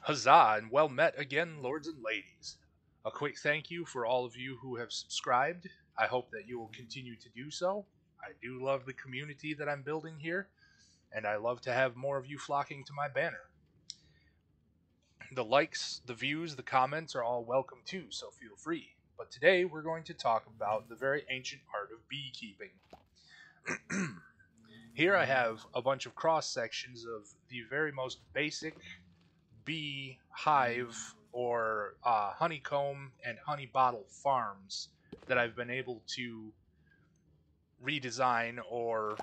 Huzzah and well met again, lords and ladies. A quick thank you for all of you who have subscribed. I hope that you will continue to do so. I do love the community that I'm building here, and I love to have more of you flocking to my banner. The likes, the views, the comments are all welcome too, so feel free. But today we're going to talk about the very ancient art of beekeeping. Here I have a bunch of cross sections of the very most basic bee hive or honeycomb and honey bottle farms that I've been able to redesign or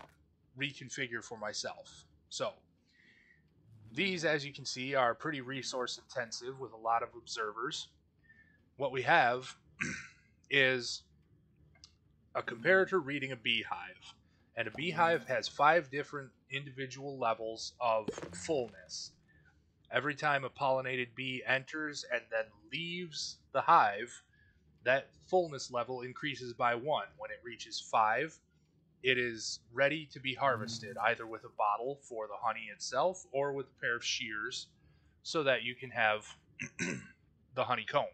reconfigure for myself. So, these, as you can see, are pretty resource intensive with a lot of observers. What we have is a comparator reading a beehive, and a beehive has 5 different individual levels of fullness. Every time a pollinated bee enters and then leaves the hive, that fullness level increases by 1. When it reaches 5, it is ready to be harvested, either with a bottle for the honey itself or with a pair of shears so that you can have the honeycomb.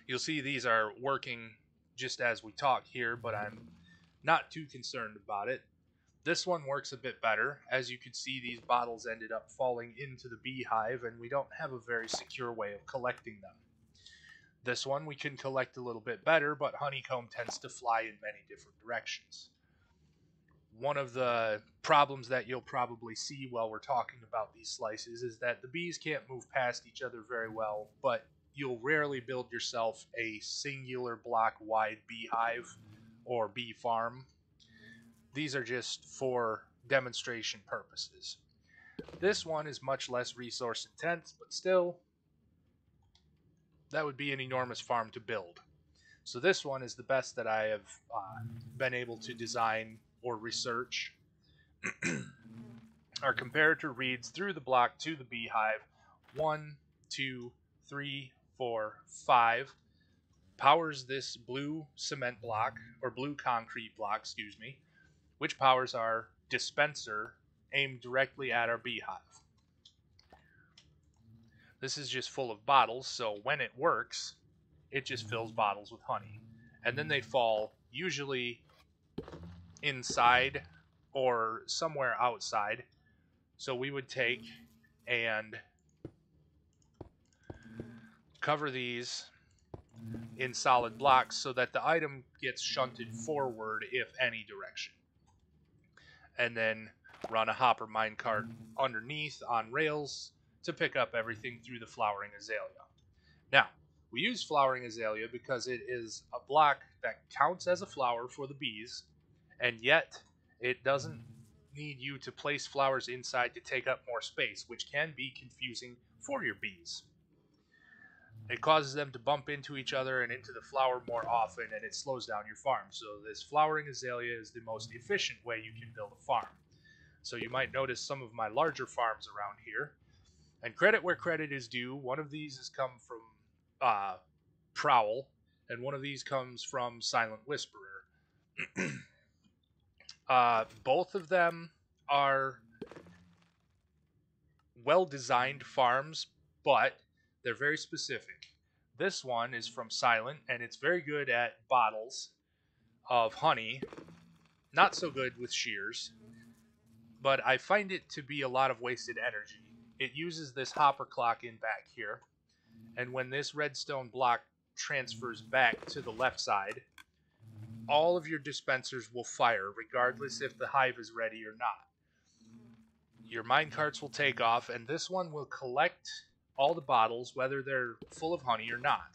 You'll see these are working just as we talk here, but I'm not too concerned about it. This one works a bit better. As you can see, these bottles ended up falling into the beehive, and we don't have a very secure way of collecting them. This one we can collect a little bit better, but honeycomb tends to fly in many different directions. One of the problems that you'll probably see while we're talking about these slices is that the bees can't move past each other very well, but you'll rarely build yourself a singular block wide beehive or bee farm. These are just for demonstration purposes. This one is much less resource intense, but still, that would be an enormous farm to build. So this one is the best that I have been able to design or research. Our comparator reads through the block to the beehive 1, 2, 3, 4, 5. Powers this blue cement block, or blue concrete block, excuse me, which powers our dispenser aimed directly at our beehive. This is just full of bottles, so when it works, it just fills bottles with honey. And then they fall usually inside or somewhere outside. So we would take and cover these in solid blocks so that the item gets shunted forward if any direction. And then run a hopper minecart underneath on rails to pick up everything through the flowering azalea. Now, we use flowering azalea because it is a block that counts as a flower for the bees, and yet it doesn't need you to place flowers inside to take up more space, which can be confusing for your bees. It causes them to bump into each other and into the flower more often, and it slows down your farm. So this flowering azalea is the most efficient way you can build a farm. So you might notice some of my larger farms around here. And credit where credit is due, one of these has come from Prowl, and one of these comes from Silent Whisperer. Both of them are well-designed farms, but they're very specific. This one is from Silent, and it's very good at bottles of honey. Not so good with shears, but I find it to be a lot of wasted energy. It uses this hopper clock in back here, and when this redstone block transfers back to the left side, all of your dispensers will fire, regardless if the hive is ready or not. Your minecarts will take off, and this one will collect all the bottles, whether they're full of honey or not.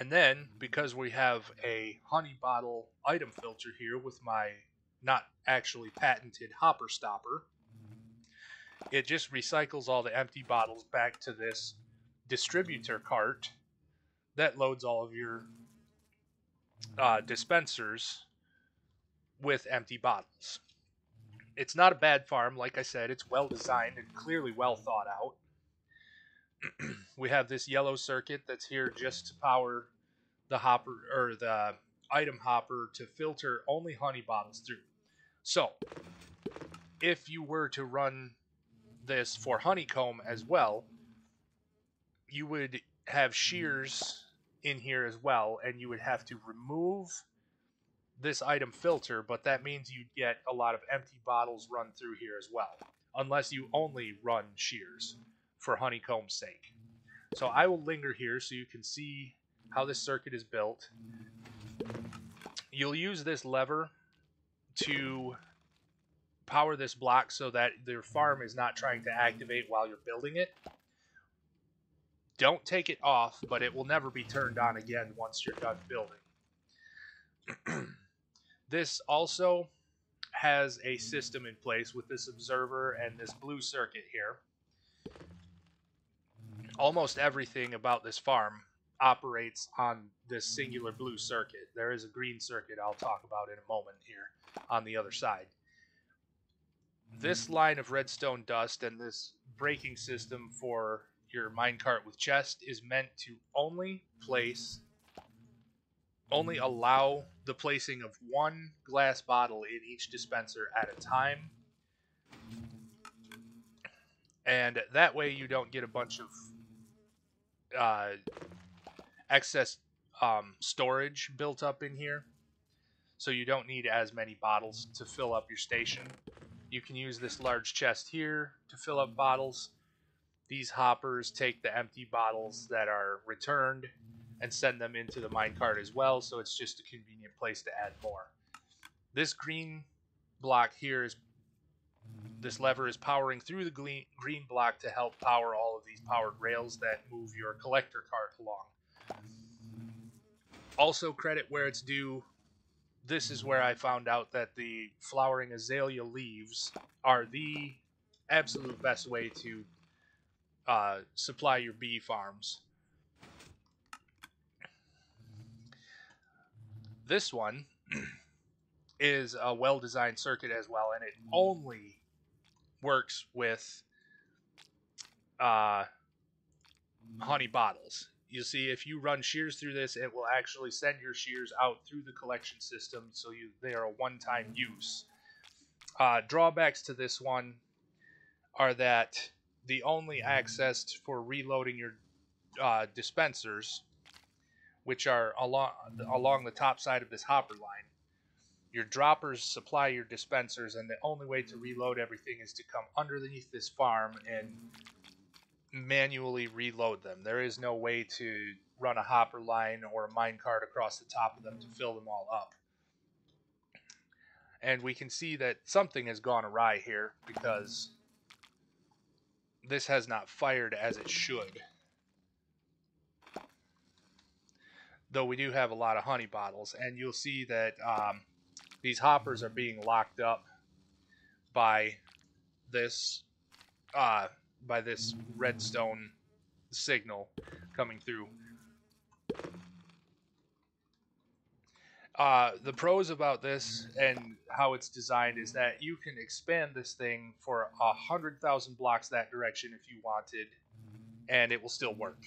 And then, because we have a honey bottle item filter here with my not actually patented hopper stopper, it just recycles all the empty bottles back to this distributor cart that loads all of your dispensers with empty bottles. It's not a bad farm, like I said. It's well designed and clearly well thought out. We have this yellow circuit that's here just to power the hopper or the item hopper to filter only honey bottles through. So, if you were to run this for Honeycomb as well, you would have shears in here as well, and you would have to remove this item filter, but that means you'd get a lot of empty bottles run through here as well, unless you only run shears for Honeycomb's sake. So I will linger here so you can see how this circuit is built. You'll use this lever to power this block so that your farm is not trying to activate while you're building it. Don't take it off, but it will never be turned on again once you're done building. This also has a system in place with this observer and this blue circuit here. Almost everything about this farm operates on this singular blue circuit. There is a green circuit I'll talk about in a moment here on the other side. This line of redstone dust and this braking system for your minecart with chest is meant to only allow the placing of one glass bottle in each dispenser at a time. And that way you don't get a bunch of excess storage built up in here. So you don't need as many bottles to fill up your station. You can use this large chest here to fill up bottles. These hoppers take the empty bottles that are returned and send them into the minecart as well, so it's just a convenient place to add more. This green block here is, this lever is powering through the green block to help power all of these powered rails that move your collector cart along. Also, credit where it's due, this is where I found out that the flowering azalea leaves are the absolute best way to supply your bee farms. This one is a well-designed circuit as well, and it only works with honey bottles. You see, if you run shears through this, it will actually send your shears out through the collection system, so they are a one-time use. Drawbacks to this one are that the only access for reloading your dispensers, which are along the top side of this hopper line. Your droppers supply your dispensers, and the only way to reload everything is to come underneath this farm and manually reload them. There is no way to run a hopper line or a minecart across the top of them to fill them all up. And we can see that something has gone awry here because this has not fired as it should. Though we do have a lot of honey bottles, and you'll see that these hoppers are being locked up by this redstone signal coming through. The pros about this and how it's designed is that you can expand this thing for 100,000 blocks that direction if you wanted, and it will still work.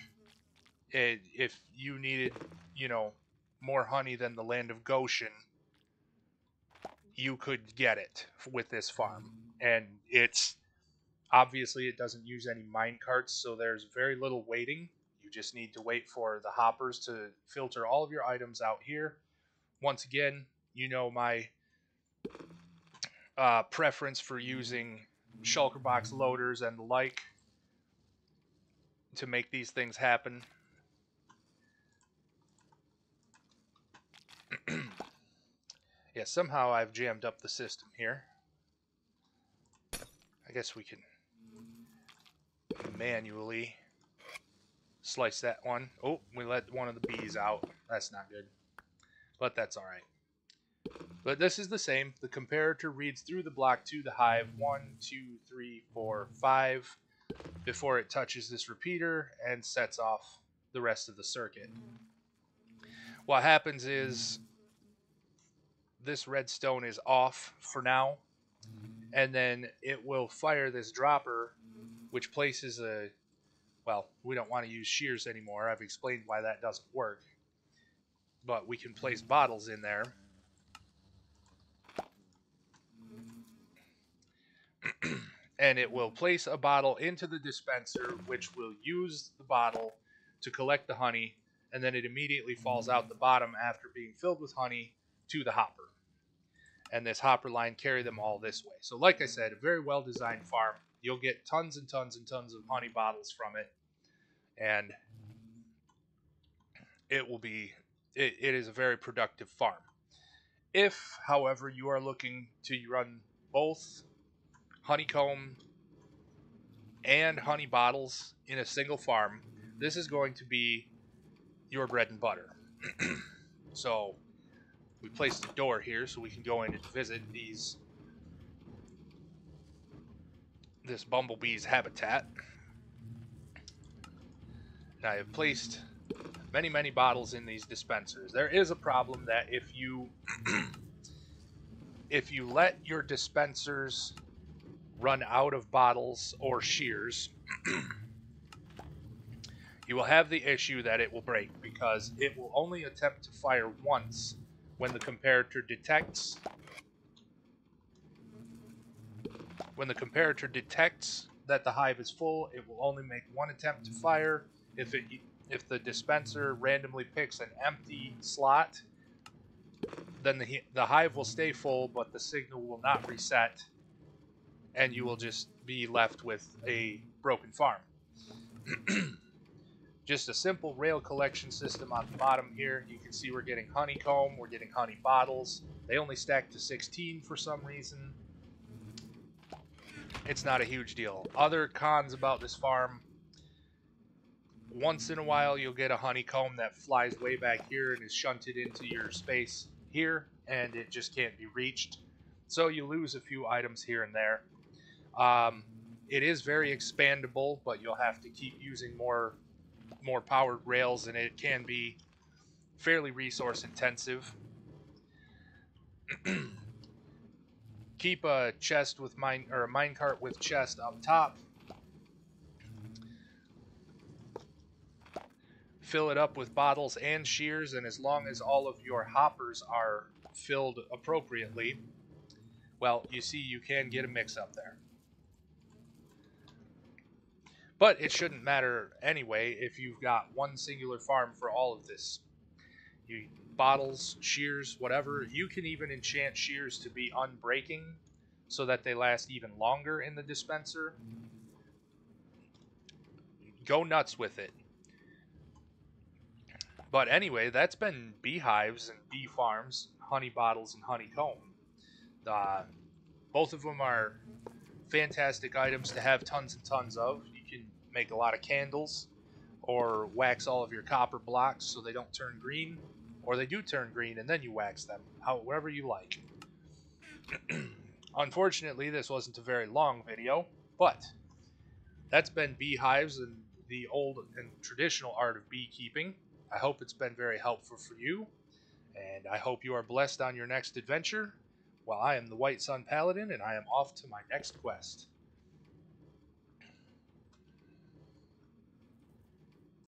If you needed, more honey than the land of Goshen, you could get it with this farm. And obviously it doesn't use any mine carts, so there's very little waiting. You just need to wait for the hoppers to filter all of your items out here. Once again, my preference for using shulker box loaders and the like to make these things happen. Yeah, somehow I've jammed up the system here. I guess we can manually slice that one. Oh, we let one of the bees out. That's not good. But that's alright. But this is the same. The comparator reads through the block to the hive 1, 2, 3, 4, 5 before it touches this repeater and sets off the rest of the circuit. What happens is this redstone is off for now, and then it will fire this dropper, which places we don't want to use shears anymore. I've explained why that doesn't work. But we can place bottles in there. and it will place a bottle into the dispenser, which will use the bottle to collect the honey, and then it immediately falls out the bottom after being filled with honey to the hopper. And this hopper line carry them all this way. So like I said, a very well designed farm. You'll get tons and tons and tons of honey bottles from it, and it is a very productive farm. If, however, you are looking to run both honeycomb and honey bottles in a single farm, this is going to be your bread and butter. So we placed a door here so we can go in and visit this bumblebee's habitat. And I have placed many bottles in these dispensers. There is a problem that if you let your dispensers run out of bottles or shears, you will have the issue that it will break, because it will only attempt to fire once when the comparator detects that the hive is full. It will only make one attempt to fire. If the dispenser randomly picks an empty slot, then the hive will stay full, but the signal will not reset, and you will just be left with a broken farm. Just a simple rail collection system on the bottom here. You can see we're getting honeycomb, we're getting honey bottles. They only stack to 16 for some reason. It's not a huge deal. Other cons about this farm: once in a while you'll get a honeycomb that flies way back here and is shunted into your space here, and it just can't be reached. So you lose a few items here and there. It is very expandable, but you'll have to keep using more powered rails, and it can be fairly resource intensive. Keep a chest with a minecart with chest up top. Fill it up with bottles and shears, and as long as all of your hoppers are filled appropriately, well, you see, you can get a mix up there. But it shouldn't matter anyway if you've got one singular farm for all of this. Bottles, shears, whatever. You can even enchant shears to be unbreaking so that they last even longer in the dispenser. Go nuts with it. But anyway, that's been beehives and bee farms, honey bottles and honeycomb. Both of them are fantastic items to have tons and tons of. You can make a lot of candles, or wax all of your copper blocks so they don't turn green, or they do turn green and then you wax them, however you like. Unfortunately, this wasn't a very long video, but that's been beehives and the old and traditional art of beekeeping. I hope it's been very helpful for you, and I hope you are blessed on your next adventure. Well, I am the White Sun Paladin, and I am off to my next quest.